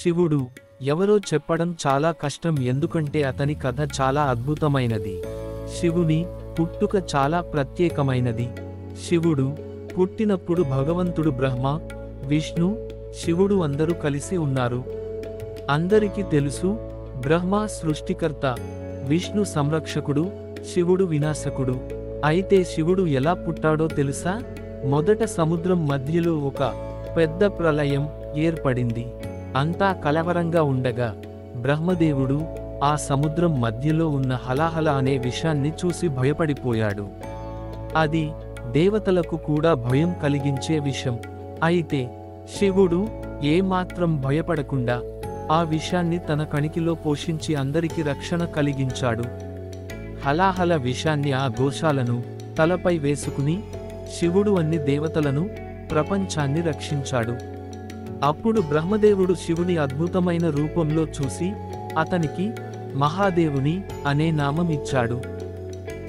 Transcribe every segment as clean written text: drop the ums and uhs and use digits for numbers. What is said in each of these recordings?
శివుడు ఎవరో చెప్పడం చాలా కష్టం, ఎందుకంటే అతని కథ చాలా అద్భుతమైనది. శివుని పుట్టుక చాలా ప్రత్యేకమైనది. శివుడు పుట్టినప్పుడు భగవంతుడు బ్రహ్మ, విష్ణు, శివుడు అందరూ కలిసి ఉన్నారు. అందరికీ తెలుసు, బ్రహ్మ సృష్టికర్త, విష్ణు సంరక్షకుడు, శివుడు వినాశకుడు. అయితే శివుడు ఎలా పుట్టాడో తెలుసా? మొదట సముద్రం మధ్యలో ఒక పెద్ద ప్రళయం ఏర్పడింది. అంతా కలవరంగా ఉండగా బ్రహ్మదేవుడు ఆ సముద్రం మధ్యలో ఉన్న హలాహల అనే విషాన్ని చూసి భయపడిపోయాడు. అది దేవతలకు కూడా భయం కలిగించే విషం. అయితే శివుడు ఏమాత్రం భయపడకుండా ఆ విషాన్ని తన కణికిలో పోషించి అందరికి రక్షణ కలిగించాడు. హలాహల విషాన్ని ఆ గోశాలను తలపై వేసుకుని శివుడు అన్ని దేవతలను, ప్రపంచాన్ని రక్షించాడు. అప్పుడు బ్రహ్మదేవుడు శివుని అద్భుతమైన రూపంలో చూసి అతనికి మహాదేవుని అనే నామం ఇచ్చాడు.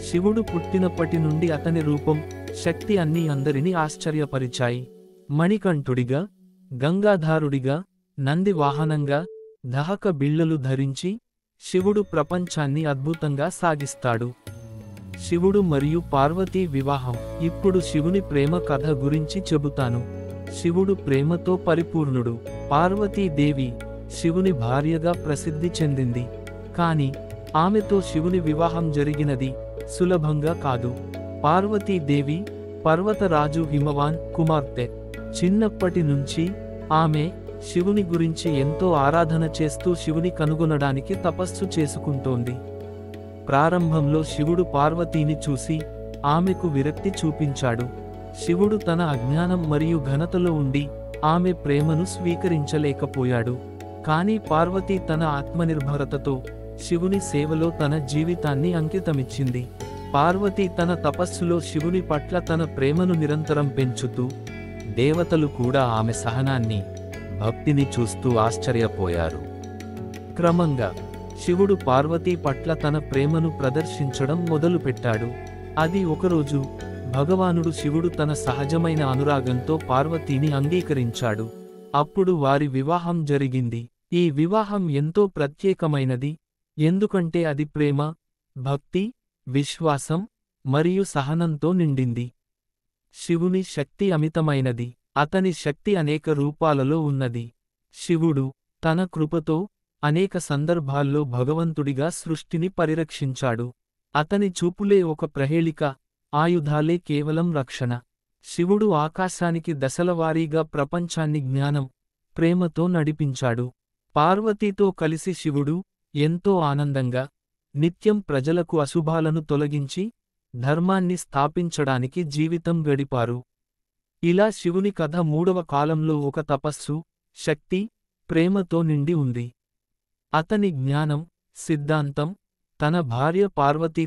శివుడు పుట్టినప్పటి నుండి అతని రూపం, శక్తి అన్నీ అందరినీ ఆశ్చర్యపరిచాయి. మణికంఠుడిగా, గంగాధారుడిగా, నంది వాహనంగా, దహక బిళ్ళలు ధరించి శివుడు ప్రపంచాన్ని అద్భుతంగా సాగిస్తాడు. శివుడు మరియు పార్వతీ వివాహం. ఇప్పుడు శివుని ప్రేమ కథ గురించి చెబుతాను. శివుడు ప్రేమతో పరిపూర్ణుడు. పార్వతీదేవి శివుని భార్యగా ప్రసిద్ధి చెందింది. కాని ఆమెతో శివుని వివాహం జరిగినది సులభంగా కాదు. పార్వతీదేవి పర్వతరాజు హిమవాన్ కుమార్తె. చిన్నప్పటి నుంచి ఆమె శివుని గురించి ఎంతో ఆరాధన చేస్తూ శివుని కనుగొనడానికి తపస్సు చేసుకుంటోంది. ప్రారంభంలో శివుడు పార్వతీని చూసి ఆమెకు విరక్తి చూపించాడు. శివుడు తన అజ్ఞానం మరియు ఘనతలో ఉండి ఆమె ప్రేమను స్వీకరించలేకపోయాడు. కానీ పార్వతీ తన ఆత్మనిర్భరతతో శివుని సేవలో తన జీవితాన్ని అంకితమిచ్చింది. పార్వతీ తన తపస్సులో శివుని పట్ల తన ప్రేమను నిరంతరం పెంచుతూ, దేవతలు కూడా ఆమె సహనాన్ని, భక్తిని చూస్తూ ఆశ్చర్యపోయారు. క్రమంగా శివుడు పార్వతీ పట్ల తన ప్రేమను ప్రదర్శించడం మొదలుపెట్టాడు. అది ఒకరోజు భగవానుడు శివుడు తన సహజమైన అనురాగంతో పార్వతీని అంగీకరించాడు. అప్పుడు వారి వివాహం జరిగింది. ఈ వివాహం ఎంతో ప్రత్యేకమైనది, ఎందుకంటే అది ప్రేమ, భక్తి, విశ్వాసం మరియు సహనంతో నిండింది. శివుని శక్తి అమితమైనది. అతని శక్తి అనేక రూపాలలో ఉన్నది. శివుడు తన కృపతో అనేక సందర్భాల్లో భగవంతుడిగా సృష్టిని పరిరక్షించాడు. అతని చూపులే ఒక ప్రహేళిక, ఆయుధాలే కేవలం రక్షణ. శివుడు ఆకాశానికి దశలవారీగా ప్రపంచాన్ని జ్ఞానం, ప్రేమతో నడిపించాడు. పార్వతీతో కలిసి శివుడు ఎంతో ఆనందంగా, నిత్యం ప్రజలకు అశుభాలను తొలగించి ధర్మాన్ని స్థాపించడానికి జీవితం గడిపారు. ఇలా శివుని కథ 3వ కాలంలో ఒక తపస్సు, శక్తి, ప్రేమతో నిండి ఉంది. అతని జ్ఞానం, సిద్ధాంతం తన భార్య పార్వతీ